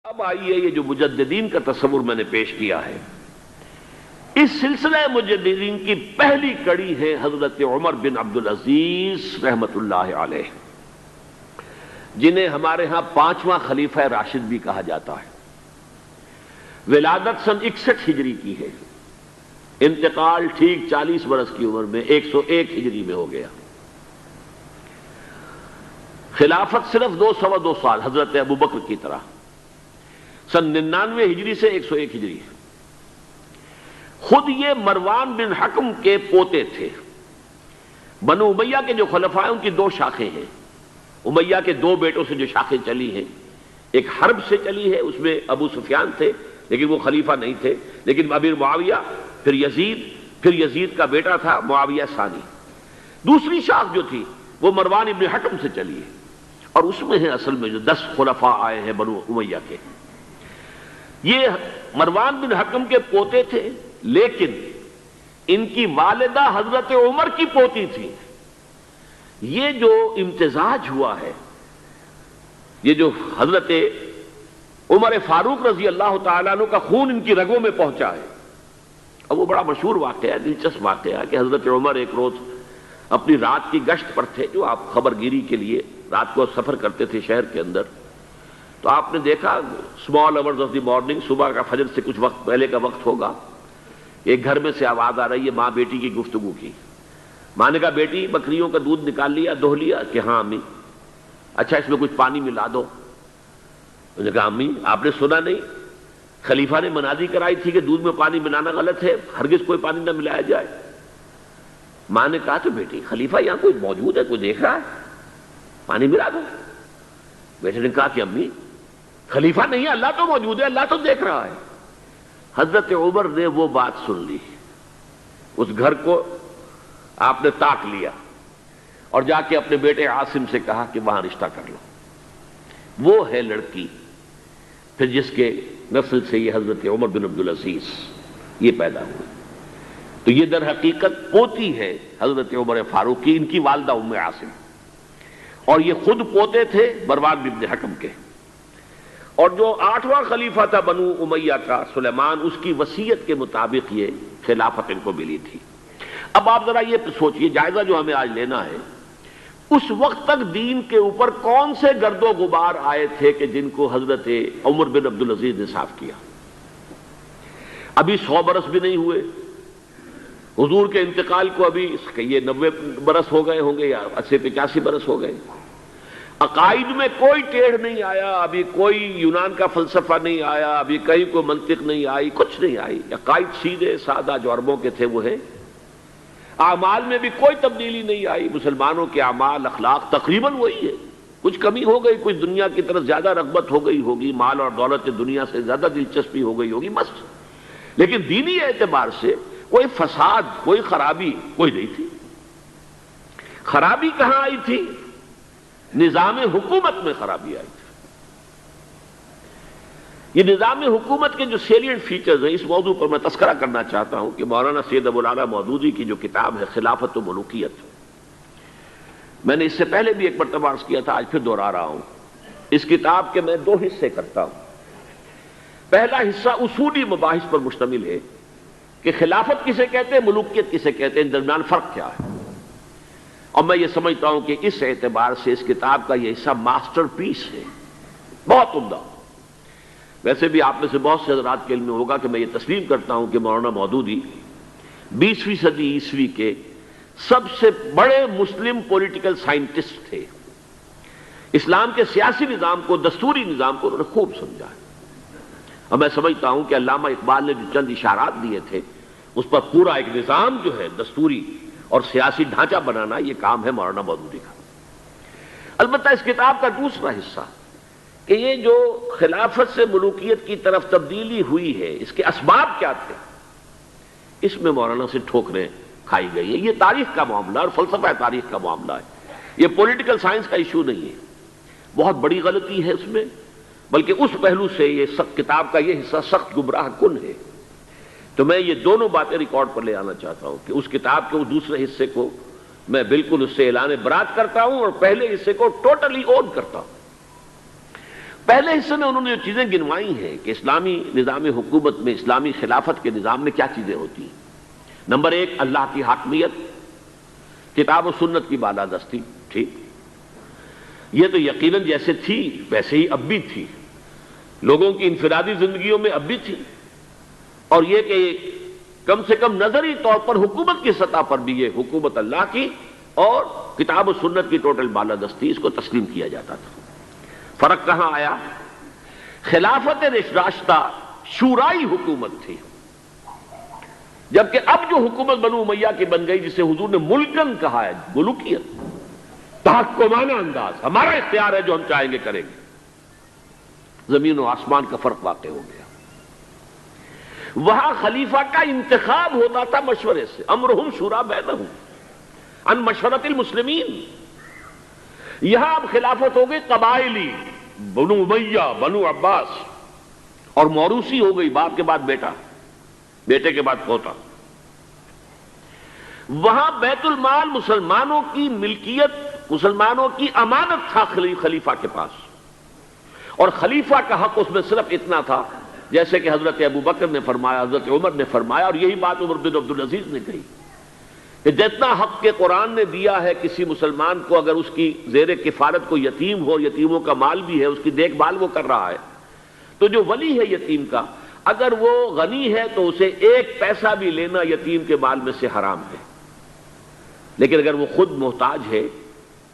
اب آئیے یہ جو مجددین کا تصور میں نے پیش کیا ہے، اس سلسلہ مجددین کی پہلی کڑی ہے حضرت عمر بن عبدالعزیز رحمت اللہ علیہ، جنہیں ہمارے ہاں 5واں خلیفہ راشد بھی کہا جاتا ہے۔ ولادت سن 61 ہجری کی ہے، انتقال ٹھیک 40 برس کی عمر میں 101 ہجری میں ہو گیا۔ خلافت صرف 2 سال حضرت ابوبکر کی طرح، سن 99 ہجری سے 101 ہجری۔ خود یہ مروان بن حکم کے پوتے تھے۔ بنو امیہ کے جو خلفاء ہیں ان کی 2 شاخیں ہیں، امیہ کے 2 بیٹوں سے جو شاخیں چلی ہیں، ایک حرب سے چلی ہے، اس میں ابو سفیان تھے لیکن وہ خلیفہ نہیں تھے، لیکن امیر معاویہ، پھر یزید کا بیٹا تھا معاویہ ثانی۔ دوسری شاخ جو تھی وہ مروان ابن حکم سے چلی ہے، اور اس میں ہے اصل میں جو 10 خلفاء آئے ہیں بنو امیہ کے۔ یہ مروان بن حکم کے پوتے تھے، لیکن ان کی والدہ حضرت عمر کی پوتی تھی۔ یہ جو امتزاج ہوا ہے، یہ جو حضرت عمر فاروق رضی اللہ تعالیٰ عنہ کا خون ان کی رگوں میں پہنچا ہے، اب وہ بڑا مشہور واقعہ ہے، دلچسپ واقعہ ہے کہ حضرت عمر ایک روز اپنی رات کی گشت پر تھے، جو آپ خبر گیری کے لیے رات کو سفر کرتے تھے شہر کے اندر، تو آپ نے دیکھا small hours of the morning, صبح کا فجر سے کچھ وقت پہلے کا وقت ہوگا، ایک گھر میں سے آواز آ رہی ہے ماں بیٹی کی گفتگو کی۔ ماں نے کہا بیٹی بکریوں کا دودھ نکال لیا، دہو لیا؟ کہ ہاں امی۔ اچھا اس میں کچھ پانی ملا دو۔ انہوں نے کہا امی آپ نے سنا نہیں، خلیفہ نے منادی کرائی تھی کہ دودھ میں پانی ملانا غلط ہے، ہرگز کوئی پانی نہ ملایا جائے۔ ماں نے کہا تو بیٹی خلیفہ یہاں کوئی موجود ہے، کوئی دیکھ رہا ہے، پانی ملا دو۔ بیٹے نے کہا کہ امی خلیفہ نہیں ہے، اللہ تو موجود ہے، اللہ تو دیکھ رہا ہے۔ حضرت عمر نے وہ بات سن لی، اس گھر کو آپ نے تاک لیا اور جا کے اپنے بیٹے عاصم سے کہا کہ وہاں رشتہ کر لو۔ وہ ہے لڑکی پھر جس کے نسل سے یہ حضرت عمر بن عبدالعزیز یہ پیدا ہوئے۔ تو یہ در حقیقت پوتی ہے حضرت عمر فاروق کی، ان کی والدہ ام عاصم، اور یہ خود پوتے تھے مروان بن حکم کے۔ اور جو 8واں خلیفہ تھا بنو امیہ کا سلیمان، اس کی وصیت کے مطابق یہ خلافت ان کو ملی تھی۔ اب آپ ذرا یہ سوچئے، جائزہ جو ہمیں آج لینا ہے، اس وقت تک دین کے اوپر کون سے گرد و غبار آئے تھے کہ جن کو حضرت عمر بن عبدالعزیز نے صاف کیا؟ ابھی 100 برس بھی نہیں ہوئے حضور کے انتقال کو، ابھی یہ 90 برس ہو گئے ہوں گے یا 80-85 برس ہو گئے۔ عقائد میں کوئی ٹیڑھ نہیں آیا، ابھی کوئی یونان کا فلسفہ نہیں آیا، ابھی کہیں کوئی منطق نہیں آئی، کچھ نہیں آئی، عقائد سیدھے سادہ جو عربوں کے تھے وہ ہے۔ اعمال میں بھی کوئی تبدیلی نہیں آئی، مسلمانوں کے اعمال اخلاق تقریباً وہی ہے، کچھ کمی ہو گئی، کچھ دنیا کی طرف زیادہ رغبت ہو گئی ہوگی، مال اور دولت دنیا سے زیادہ دلچسپی ہو گئی ہوگی بس، لیکن دینی اعتبار سے کوئی فساد، کوئی خرابی کوئی نہیں تھی۔ خرابی کہاں آئی تھی؟ نظام حکومت میں خرابی آئی تھی۔ یہ نظام حکومت کے جو سیلینٹ فیچرز ہیں، اس موضوع پر میں تذکرہ کرنا چاہتا ہوں کہ مولانا سید ابو العلا مودودی کی جو کتاب ہے خلافت و ملوکیت، میں نے اس سے پہلے بھی ایک مرتبہ عرض کیا تھا، آج پھر دوہرا رہا ہوں، اس کتاب کے میں 2 حصے کرتا ہوں۔ پہلا حصہ اصولی مباحث پر مشتمل ہے کہ خلافت کسے کہتے ہیں، ملوکیت کسے کہتے ہیں، ان درمیان فرق کیا ہے، اور میں یہ سمجھتا ہوں کہ اس اعتبار سے اس کتاب کا یہ حصہ ماسٹر پیس ہے، بہت عمدہ۔ ویسے بھی آپ میں سے بہت سے حضرات کے علم میں ہوگا کہ میں یہ تسلیم کرتا ہوں کہ مولانا مودودی 20ویں صدی عیسوی کے سب سے بڑے مسلم پولیٹیکل سائنٹسٹ تھے۔ اسلام کے سیاسی نظام کو، دستوری نظام کو انہوں نے خوب سمجھا ہے، اور میں سمجھتا ہوں کہ علامہ اقبال نے جو چند اشارات دیے تھے اس پر پورا ایک نظام جو ہے دستوری اور سیاسی ڈھانچہ بنانا، یہ کام ہے مولانا مودودی کا۔ البتہ اس کتاب کا دوسرا حصہ کہ یہ جو خلافت سے ملوکیت کی طرف تبدیلی ہوئی ہے، اس کے اسباب کیا تھے، اس میں مولانا سے ٹھوکریں کھائی گئی ہیں۔ یہ تاریخ کا معاملہ اور فلسفہ تاریخ کا معاملہ ہے، یہ پولیٹیکل سائنس کا ایشو نہیں ہے۔ بہت بڑی غلطی ہے اس میں، بلکہ اس پہلو سے یہ کتاب کا یہ حصہ سخت گمراہ کن ہے۔ تو میں یہ دونوں باتیں ریکارڈ پر لے آنا چاہتا ہوں کہ اس کتاب کے اس دوسرے حصے کو میں بالکل اس سے اعلان برات کرتا ہوں اور پہلے حصے کو ٹوٹلی اون کرتا ہوں۔ پہلے حصے میں انہوں نے جو چیزیں گنوائی ہیں کہ اسلامی نظام حکومت میں، اسلامی خلافت کے نظام میں کیا چیزیں ہوتی ہیں۔ نمبر ایک، اللہ کی حاکمیت، کتاب و سنت کی بالادستی، ٹھیک، یہ تو یقیناً جیسے تھی ویسے ہی اب بھی تھی، لوگوں کی انفرادی زندگیوں میں اب بھی تھی، اور یہ کہ کم سے کم نظری طور پر حکومت کی سطح پر بھی یہ حکومت اللہ کی اور کتاب و سنت کی ٹوٹل بالادستی، اس کو تسلیم کیا جاتا تھا۔ فرق کہاں آیا؟ خلافت راستہ شورائی حکومت تھی، جبکہ اب جو حکومت بنو امیہ کی بن گئی، جسے حضور نے ملکن کہا ہے، ملوکیت، تحکمانہ انداز، ہمارا اختیار ہے، جو ہم چاہیں گے کریں گے، زمین و آسمان کا فرق واقع ہو گیا۔ وہاں خلیفہ کا انتخاب ہوتا تھا مشورے سے، امرہم شورا بینہم ان مشورت المسلمین۔ یہاں اب خلافت ہو گئی قبائلی، بنو امیہ، بنو عباس، اور موروثی ہو گئی، باپ کے بعد بیٹا، بیٹے کے بعد پوتا۔ وہاں بیت المال مسلمانوں کی ملکیت، مسلمانوں کی امانت تھا خلیفہ کے پاس، اور خلیفہ کا حق اس میں صرف اتنا تھا جیسے کہ حضرت ابو بکر نے فرمایا، حضرت عمر نے فرمایا، اور یہی بات عمر بن عبدالعزیز نے کہی کہ جتنا حق کے قرآن نے دیا ہے کسی مسلمان کو، اگر اس کی زیر کفالت کو یتیم ہو، یتیموں کا مال بھی ہے، اس کی دیکھ بھال وہ کر رہا ہے، تو جو ولی ہے یتیم کا، اگر وہ غنی ہے تو اسے ایک پیسہ بھی لینا یتیم کے مال میں سے حرام ہے، لیکن اگر وہ خود محتاج ہے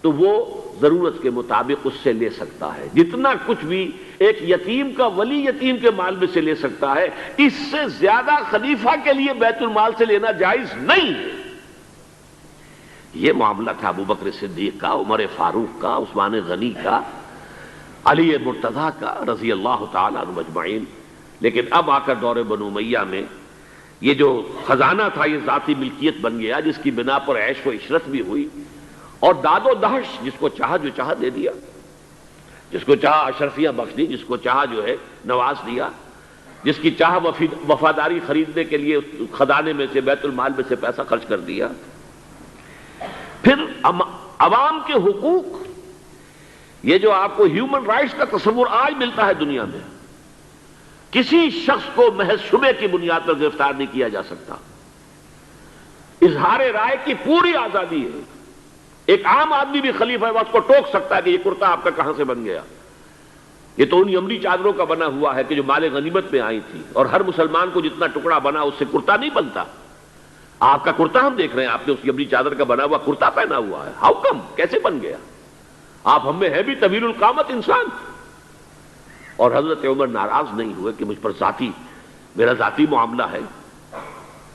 تو وہ ضرورت کے مطابق اس سے لے سکتا ہے، جتنا کچھ بھی ایک یتیم کا ولی یتیم کے مال میں سے لے سکتا ہے، اس سے زیادہ خلیفہ کے لیے بیت المال سے لینا جائز نہیں ہے۔ یہ معاملہ تھا ابو بکر صدیق کا، عمر فاروق کا، عثمان غنی کا، علی مرتضیٰ کا، رضی اللہ تعالیٰ عنہ اجمعین۔ لیکن اب آ کر دور بنو امیہ میں یہ جو خزانہ تھا یہ ذاتی ملکیت بن گیا، جس کی بنا پر عیش و عشرت بھی ہوئی، اور داد و دہش، جس کو چاہا جو چاہا دے دیا، جس کو چاہا اشرفیاں بخش دی، جس کو چاہا جو ہے نواز دیا، جس کی چاہا وفاداری خریدنے کے لیے خزانے میں سے، بیت المال میں سے پیسہ خرچ کر دیا۔ پھر عوام کے حقوق، یہ جو آپ کو ہیومن رائٹس کا تصور آج ملتا ہے دنیا میں، کسی شخص کو محض شبے کی بنیاد پر گرفتار نہیں کیا جا سکتا، اظہار رائے کی پوری آزادی ہے، ایک عام آدمی بھی خلیفہ ہے، اس کو ٹوک سکتا ہے کہ یہ کرتا آپ کا کہاں سے بن گیا، یہ تو ان یمنی چادروں کا بنا ہوا ہے کہ جو مال غنیمت میں آئی تھی، اور ہر مسلمان کو جتنا ٹکڑا بنا اس سے کرتا نہیں بنتا۔ آپ کا کرتا ہم دیکھ رہے ہیں، آپ نے اس یمنی چادر کا بنا ہوا کرتا پہنا ہوا ہے، ہاؤ کم، کیسے بن گیا؟ آپ ہم میں ہے بھی طویل القامت انسان۔ اور حضرت عمر ناراض نہیں ہوئے کہ مجھ پر میرا ذاتی معاملہ ہے،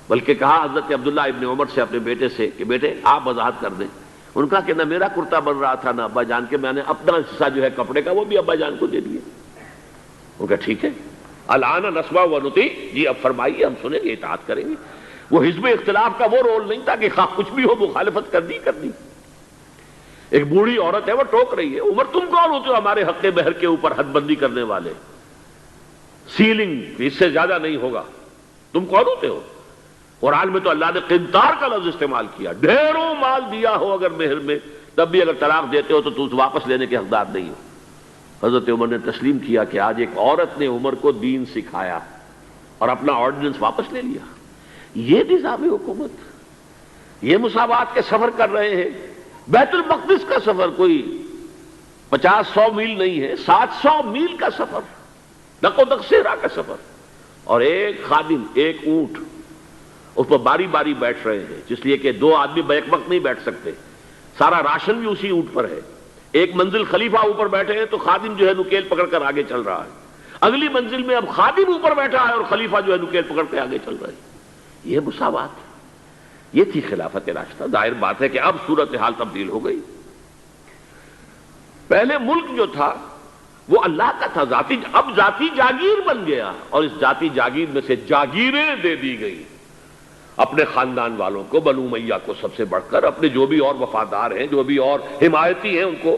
بلکہ کہا حضرت عبداللہ ابن عمر سے اپنے بیٹے سے کہ بیٹے آپ وضاحت کر دیں۔ ان کا کہ نہ میرا کرتا بن رہا تھا نہ ابا جان کے، میں نے اپنا حصہ جو ہے کپڑے کا وہ بھی ابا جان کو دے دیا۔ ان کا ٹھیک ہے، الآن نسمع و نطیع، جی اب فرمائیے، ہم سنیں گے، اطاعت کریں گے۔ وہ حزب اختلاف کا وہ رول نہیں تھا کہ خواہ کچھ بھی ہو مخالفت کرنی۔ ایک بوڑھی عورت ہے، وہ ٹوک رہی ہے، عمر تم کون ہوتے ہو ہمارے حق مہر کے اوپر حد بندی کرنے والے؟ سیلنگ اس سے زیادہ نہیں ہوگا، تم کون ہوتے ہو؟ قرآن میں تو اللہ نے قنطار کا لفظ استعمال کیا، ڈھیروں مال دیا ہو اگر مہر میں، تب بھی اگر طلاق دیتے ہو تو تم واپس لینے کے حقدار نہیں ہو۔ حضرت عمر نے تسلیم کیا کہ آج ایک عورت نے عمر کو دین سکھایا اور اپنا آرڈیننس واپس لے لیا۔ یہ نظام حکومت، یہ مساوات کے سفر کر رہے ہیں۔ بیت المقدس کا سفر کوئی 50-100 میل نہیں ہے، 700 میل کا سفر، نقو دقصیرہ کا سفر، اور ایک خادم، ایک اونٹ، اس پر باری باری بیٹھ رہے ہیں، جس لیے کہ 2 آدمی بیک وقت نہیں بیٹھ سکتے، سارا راشن بھی اسی اونٹ پر ہے۔ ایک منزل خلیفہ اوپر بیٹھے ہیں تو خادم جو ہے نکیل پکڑ کر آگے چل رہا ہے، اگلی منزل میں اب خادم اوپر بیٹھا ہے اور خلیفہ جو ہے نکیل پکڑ کے آگے چل رہا ہے۔ یہ مساوات، یہ تھی خلافت راشدہ۔ ظاہر بات ہے کہ اب صورتحال تبدیل ہو گئی۔ پہلے ملک جو تھا وہ اللہ کا تھا، اب ذاتی جاگیر بن گیا، اور اس ذاتی جاگیر میں سے جاگیریں دے دی گئی اپنے خاندان والوں کو، بنو امیہ کو سب سے بڑھ کر، اپنے جو بھی اور وفادار ہیں، جو بھی اور حمایتی ہیں ان کو۔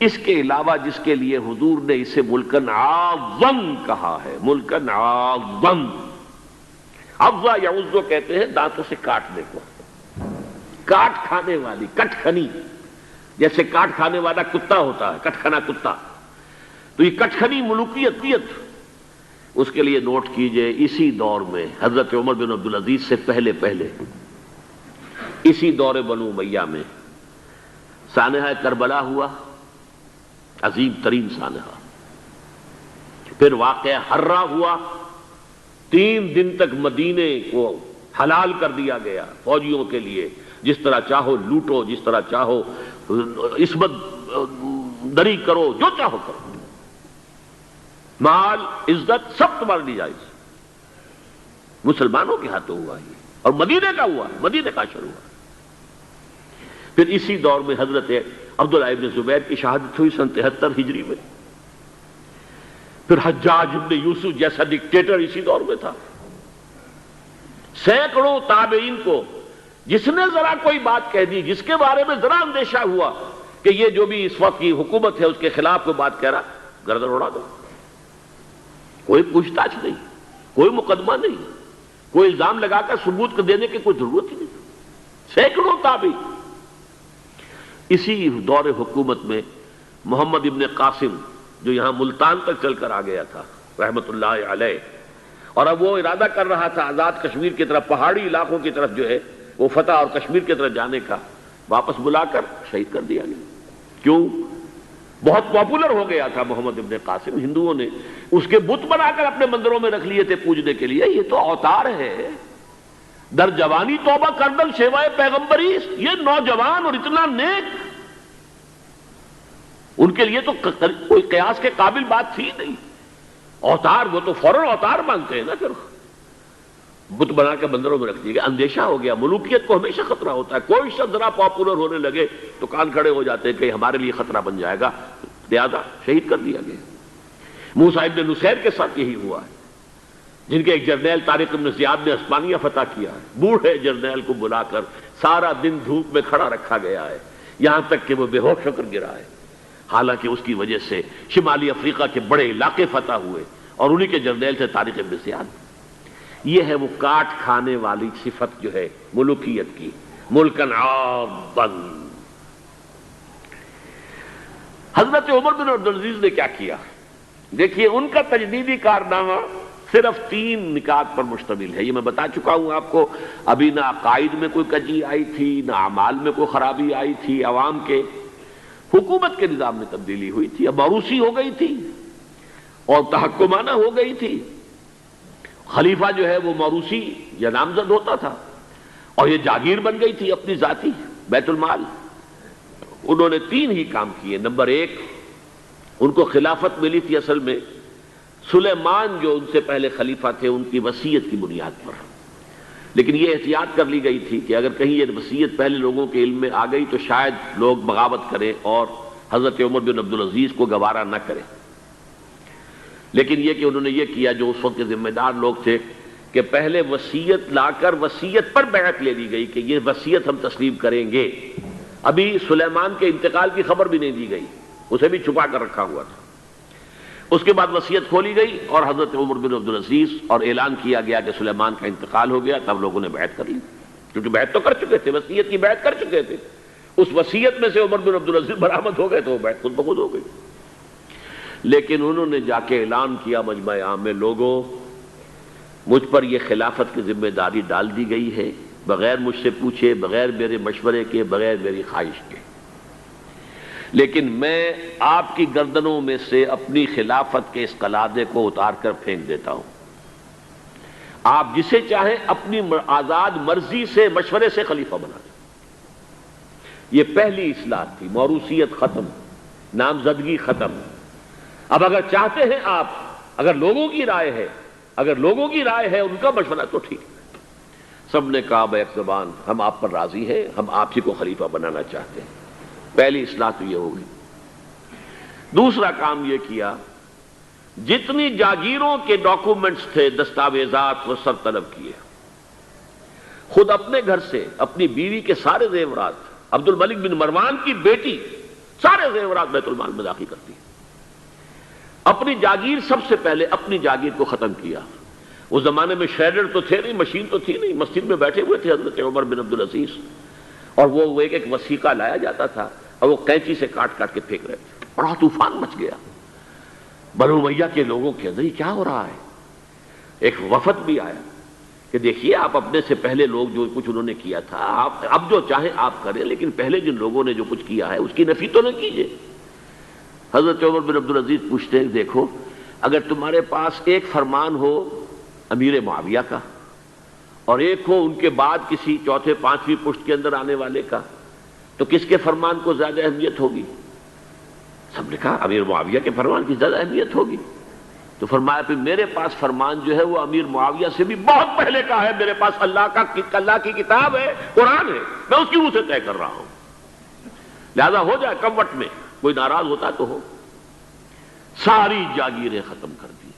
اس کے علاوہ جس کے لیے حضور نے اسے ملکن اعظم کہا ہے، ملکن اعظم، عضا یعض کہتے ہیں دانتوں سے کاٹنے کو، کاٹ کھانے والی، کٹ کھنی، جیسے کاٹ کھانے والا کتا ہوتا ہے، کٹ کھنا کتا، تو یہ کٹخنی ملوکیت اس کے لیے نوٹ کیجئے، اسی دور میں حضرت عمر بن عبدالعزیز سے پہلے اسی دور بنو امیہ میں سانحہ کربلا ہوا، عظیم ترین سانحہ. پھر واقعہ حرہ ہوا، 3 دن تک مدینے کو حلال کر دیا گیا فوجیوں کے لیے، جس طرح چاہو لوٹو، جس طرح چاہو عصمت دری کرو، جو چاہو کرو، مال عزت سب تمہارے لیے جائز. مسلمانوں کے ہاتھوں ہوا یہ، اور مدینے کا ہوا، مدینے کا شروع ہوا. پھر اسی دور میں حضرت عبداللہ ابن زبیر کی شہادت ہوئی سن 73 ہجری میں. پھر حجاج ابن یوسف جیسا ڈکٹیٹر اسی دور میں تھا. سینکڑوں تابعین کو جس نے ذرا کوئی بات کہہ دی، جس کے بارے میں ذرا اندیشہ ہوا کہ یہ جو بھی اس وقت کی حکومت ہے اس کے خلاف کوئی بات کہہ رہا، گردن اڑا دو. کوئی پوچھ تاچھ نہیں، کوئی مقدمہ نہیں، کوئی الزام لگا کر ثبوت کو دینے کی کوئی ضرورت ہی نہیں. سینکڑوں تابعی. اسی دور حکومت میں محمد ابن قاسم جو یہاں ملتان تک چل کر آ گیا تھا رحمت اللہ علیہ، اور اب وہ ارادہ کر رہا تھا آزاد کشمیر کی طرف، پہاڑی علاقوں کی طرف جو ہے وہ فتح اور کشمیر کی طرف جانے کا، واپس بلا کر شہید کر دیا گیا. کیوں؟ بہت پاپولر ہو گیا تھا محمد ابن قاسم. ہندوؤں نے اس کے بت بنا کر اپنے مندروں میں رکھ لیے تھے پوجنے کے لیے. یہ تو اوتار ہے. در جوانی توبہ کردن سیوائے پیغمبری، یہ نوجوان اور اتنا نیک، ان کے لیے تو کوئی قیاس کے قابل بات تھی نہیں. اوتار، وہ تو فوراً اوتار مانگتے ہیں نا. پھر بت بنا کے مندروں میں رکھ دیے گئے. اندیشہ ہو گیا. ملوکیت کو ہمیشہ خطرہ ہوتا ہے. کوئی شخص ذرا پاپولر ہونے لگے تو کان کھڑے ہو جاتے ہیں کہ ہمارے لیے خطرہ بن جائے گا، لہذا شہید کر دیا گیا. موسیٰ ابن نصیر کے ساتھ یہی ہوا ہے، جن کے ایک جرنیل طارق ابن زیاد نے اسپانیہ فتح کیا ہے. بوڑھے جرنیل کو بلا کر سارا دن دھوپ میں کھڑا رکھا گیا ہے، یہاں تک کہ وہ بے ہوش ہو کر گرا ہے. حالانکہ اس کی وجہ سے شمالی افریقہ کے بڑے علاقے فتح ہوئے، اور انہی کے جرنیل تھے طارق ابن زیاد. یہ ہے وہ کاٹ کھانے والی صفت جو ہے ملوکیت کی. ملکن عاضاً. حضرت عمر بن عبدالعزیز نے کیا کیا؟ دیکھیے، ان کا تجدیدی کارنامہ صرف 3 نکات پر مشتمل ہے. یہ میں بتا چکا ہوں آپ کو. ابھی نہ عقائد میں کوئی کجی آئی تھی، نہ اعمال میں کوئی خرابی آئی تھی عوام کے. حکومت کے نظام میں تبدیلی ہوئی تھی، اب موروثی ہو گئی تھی اور تحکمانہ ہو گئی تھی. خلیفہ جو ہے وہ موروثی یا نامزد ہوتا تھا، اور یہ جاگیر بن گئی تھی اپنی ذاتی بیت المال. انہوں نے 3 ہی کام کیے. نمبر 1، ان کو خلافت ملی تھی اصل میں سلیمان جو ان سے پہلے خلیفہ تھے ان کی وصیت کی بنیاد پر. لیکن یہ احتیاط کر لی گئی تھی کہ اگر کہیں یہ وصیت پہلے لوگوں کے علم میں آ گئی تو شاید لوگ بغاوت کریں اور حضرت عمر بن عبدالعزیز کو گوارا نہ کریں. لیکن یہ کہ انہوں نے یہ کیا، جو اس وقت کے ذمہ دار لوگ تھے، کہ پہلے وصیت لا کر وصیت پر بیعت لے لی گئی کہ یہ وصیت ہم تسلیم کریں گے. ابھی سلیمان کے انتقال کی خبر بھی نہیں دی گئی، اسے بھی چھپا کر رکھا ہوا تھا. اس کے بعد وصیت کھولی گئی اور حضرت عمر بن عبدالعزیز، اور اعلان کیا گیا کہ سلیمان کا انتقال ہو گیا. تب لوگوں نے بیعت کر لی، کیونکہ بیعت تو کر چکے تھے، وصیت کی بیعت کر چکے تھے. اس وصیت میں سے عمر بن عبدالعزیز برآمد ہو گئے تو وہ بیعت خود بخود ہو گئی. لیکن انہوں نے جا کے اعلان کیا مجمع عام میں، لوگوں مجھ پر یہ خلافت کی ذمہ داری ڈال دی گئی ہے، بغیر مجھ سے پوچھے، بغیر میرے مشورے کے، بغیر میری خواہش کے. لیکن میں آپ کی گردنوں میں سے اپنی خلافت کے اس قلادے کو اتار کر پھینک دیتا ہوں. آپ جسے چاہیں اپنی آزاد مرضی سے مشورے سے خلیفہ بنا دیں. یہ پہلی اصلاح تھی. موروثیت ختم، نامزدگی ختم. اب اگر چاہتے ہیں آپ، اگر لوگوں کی رائے ہے ان کا مشورہ تو ٹھیک ہے. سب نے کہا بیک زبان ہم آپ پر راضی ہیں، ہم آپ ہی کو خلیفہ بنانا چاہتے ہیں. پہلی اصلاح تو یہ ہوگی. دوسرا کام یہ کیا، جتنی جاگیروں کے ڈاکومنٹس تھے، دستاویزات، وہ سب طلب کیے. خود اپنے گھر سے اپنی بیوی کے سارے زیورات، عبد الملک بن مروان کی بیٹی سارے زیورات بیت المال میں داخل کرتی. اپنی جاگیر، سب سے پہلے اپنی جاگیر کو ختم کیا. اس زمانے میں شریڈر تو تھے نہیں، مشین تو تھی نہیں. مسجد میں بیٹھے ہوئے تھے حضرت عمر بن عبدالعزیز، اور وہ ایک وثیقہ لایا جاتا تھا اور وہ قینچی سے کاٹ کاٹ کے پھینک رہے تھے. بڑا طوفان مچ گیا. بنو امیہ کے لوگوں کے اندر یہ کیا ہو رہا ہے؟ ایک وفد بھی آیا کہ دیکھیے آپ اپنے سے پہلے لوگ جو کچھ انہوں نے کیا تھا آپ اب جو چاہیں آپ کریں، لیکن پہلے جن لوگوں نے جو کچھ کیا ہے اس کی نفی تو نہ کیجیے۔ حضرت عمر بن عبدالعزیز پوچھتے ہیں دیکھو اگر تمہارے پاس ایک فرمان ہو امیر معاویہ کا اور ایک ہو ان کے بعد کسی چوتھے پانچویں پشت کے اندر آنے والے کا، تو کس کے فرمان کو زیادہ اہمیت ہوگی؟ سب نے کہا امیر معاویہ کے فرمان کی زیادہ اہمیت ہوگی۔ تو فرمایا پھر میرے پاس فرمان جو ہے وہ امیر معاویہ سے بھی بہت پہلے کا ہے، میرے پاس اللہ کی کتاب ہے، قرآن ہے، میں اس کی روح سے طے کر رہا ہوں، لہذا ہو جائے کم وقت میں، کوئی ناراض ہوتا تو ہو۔ ساری جاگیریں ختم کر دی۔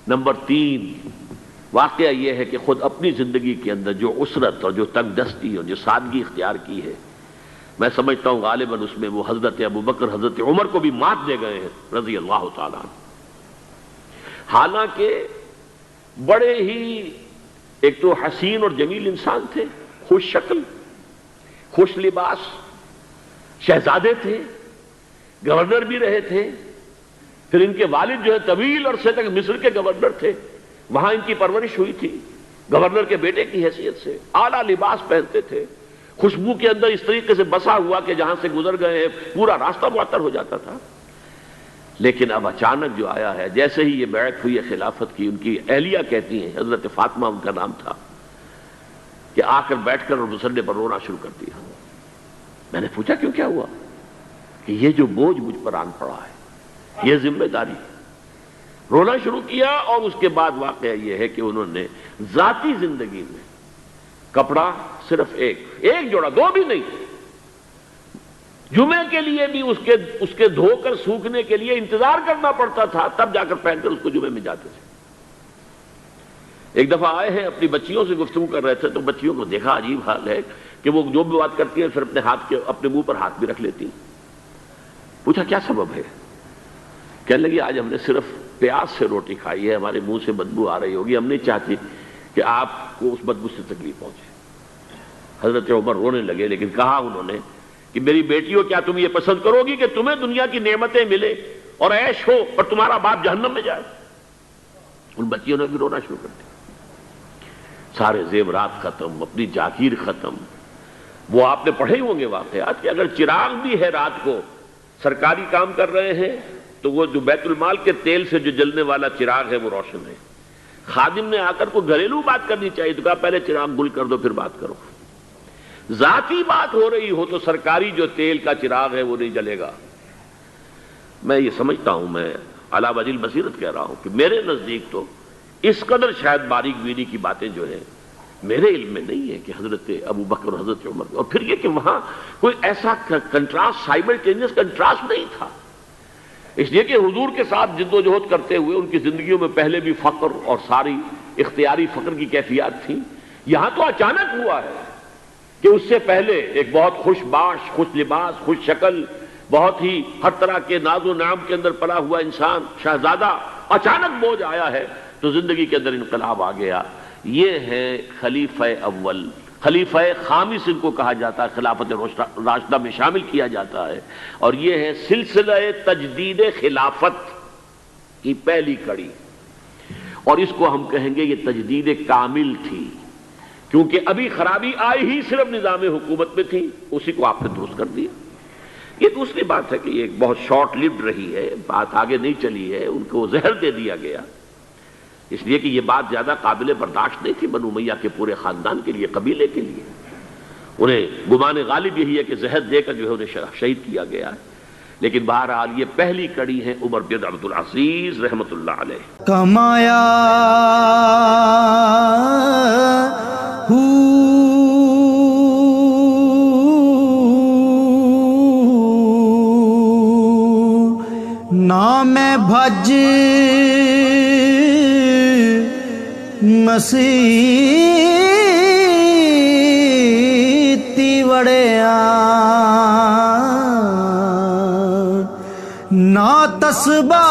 نمبر 3 واقعہ یہ ہے کہ خود اپنی زندگی کے اندر جو عسرت اور جو تنگ دستی اور جو سادگی اختیار کی ہے، میں سمجھتا ہوں غالباً اس میں وہ حضرت ابوبکر حضرت عمر کو بھی مات دے گئے ہیں رضی اللہ تعالیٰ عنہ۔ حالانکہ بڑے ہی ایک تو حسین اور جمیل انسان تھے، خوش شکل، خوش لباس، شہزادے تھے، گورنر بھی رہے تھے، پھر ان کے والد جو ہے طویل عرصے تک مصر کے گورنر تھے، وہاں ان کی پرورش ہوئی تھی گورنر کے بیٹے کی حیثیت سے، اعلیٰ لباس پہنتے تھے، خوشبو کے اندر اس طریقے سے بسا ہوا کہ جہاں سے گزر گئے ہیں پورا راستہ معطر ہو جاتا تھا۔ لیکن اب اچانک جو آیا ہے، جیسے ہی یہ بیعت ہوئی ہے خلافت کی، ان کی اہلیہ کہتی ہیں، حضرت فاطمہ ان کا نام تھا، کہ آ کر بیٹھ کر اور مسلے پر رونا شروع کر دیا۔ میں نے پوچھا کیوں، کیا ہوا؟ کہ یہ جو بوجھ مجھ پر آن پڑا ہے، یہ ذمہ داری، رونا شروع کیا۔ اور اس کے بعد واقعہ یہ ہے کہ انہوں نے ذاتی زندگی میں کپڑا صرف ایک جوڑا، 2 بھی نہیں، جمعے کے لیے بھی اس کے دھو کر سوکھنے کے لیے انتظار کرنا پڑتا تھا، تب جا کر پہن کر اس کو جمعے میں جاتے تھے۔ ایک دفعہ آئے ہیں اپنی بچیوں سے گفتگو کر رہے تھے تو بچیوں کو دیکھا، عجیب حال ہے کہ وہ جو بھی بات کرتی ہیں پھر اپنے منہ پر ہاتھ بھی رکھ لیتی ہیں۔ پوچھا کیا سبب ہے؟ کہنے لگی آج ہم نے صرف پیاز سے روٹی کھائی ہے، ہمارے منہ سے بدبو آ رہی ہوگی، ہم نہیں چاہتی کہ آپ کو اس بدبو سے تکلیف پہنچے۔ حضرت عمر رونے لگے، لیکن کہا انہوں نے کہ میری بیٹیوں کیا تم یہ پسند کرو گی کہ تمہیں دنیا کی نعمتیں ملے اور عیش ہو اور تمہارا باپ جہنم میں جائے؟ ان بچیوں نے بھی رونا شروع کر دیا۔ سارے زیورات ختم، اپنی جاگیر ختم۔ وہ آپ نے پڑھے ہوں گے واقعات کہ اگر چراغ بھی ہے رات کو، سرکاری کام کر رہے ہیں تو وہ جو بیت المال کے تیل سے جو جلنے والا چراغ ہے وہ روشن ہے۔ خادم نے آ کر کوئی گھریلو بات کرنی چاہیے تو کہا پہلے چراغ گل کر دو پھر بات کرو۔ ذاتی بات ہو رہی ہو تو سرکاری جو تیل کا چراغ ہے وہ نہیں جلے گا۔ میں یہ سمجھتا ہوں، میں علی وجہ البصیرت کہہ رہا ہوں کہ میرے نزدیک تو اس قدر شاید باریک بینی کی باتیں جو ہیں میرے علم میں نہیں ہے کہ حضرت ابوبکر اور حضرت عمر، اور پھر یہ کہ وہاں کوئی ایسا کنٹراسٹ، سائملٹینیس کنٹراسٹ نہیں تھا، اس لیے کہ حضور کے ساتھ جد و جہد کرتے ہوئے ان کی زندگیوں میں پہلے بھی فقر اور ساری اختیاری فقر کی کیفیات تھیں۔ یہاں تو اچانک ہوا ہے کہ اس سے پہلے ایک بہت خوش باش، خوش لباس، خوش شکل، بہت ہی ہر طرح کے ناز و نعم کے اندر پلا ہوا انسان، شہزادہ، اچانک بوجھ آیا ہے تو زندگی کے اندر انقلاب آ گیا۔ یہ ہے خلیفہ اول، خلیفہ خامس ان کو کہا جاتا ہے، خلافت راشدہ میں شامل کیا جاتا ہے، اور یہ ہے سلسلہ تجدید خلافت کی پہلی کڑی، اور اس کو ہم کہیں گے یہ تجدید کامل تھی، کیونکہ ابھی خرابی آئی ہی صرف نظام حکومت میں تھی، اسی کو آپ نے درست کر دیا۔ یہ دوسری بات ہے کہ یہ ایک بہت شارٹ لیوڈ رہی ہے، بات آگے نہیں چلی ہے، ان کو زہر دے دیا گیا، اس لیے کہ یہ بات زیادہ قابل برداشت نہیں تھی بنو امیہ کے پورے خاندان کے لیے، قبیلے کے لیے۔ انہیں گمان غالب یہی ہے کہ زہر دے کر جو ہے انہیں شہید کیا گیا ہے، لیکن بہرحال یہ پہلی کڑی ہے عمر بن عبدالعزیز رحمۃ اللہ علیہ۔ کمایا نام بھج مسیح وڑیا نا تسبا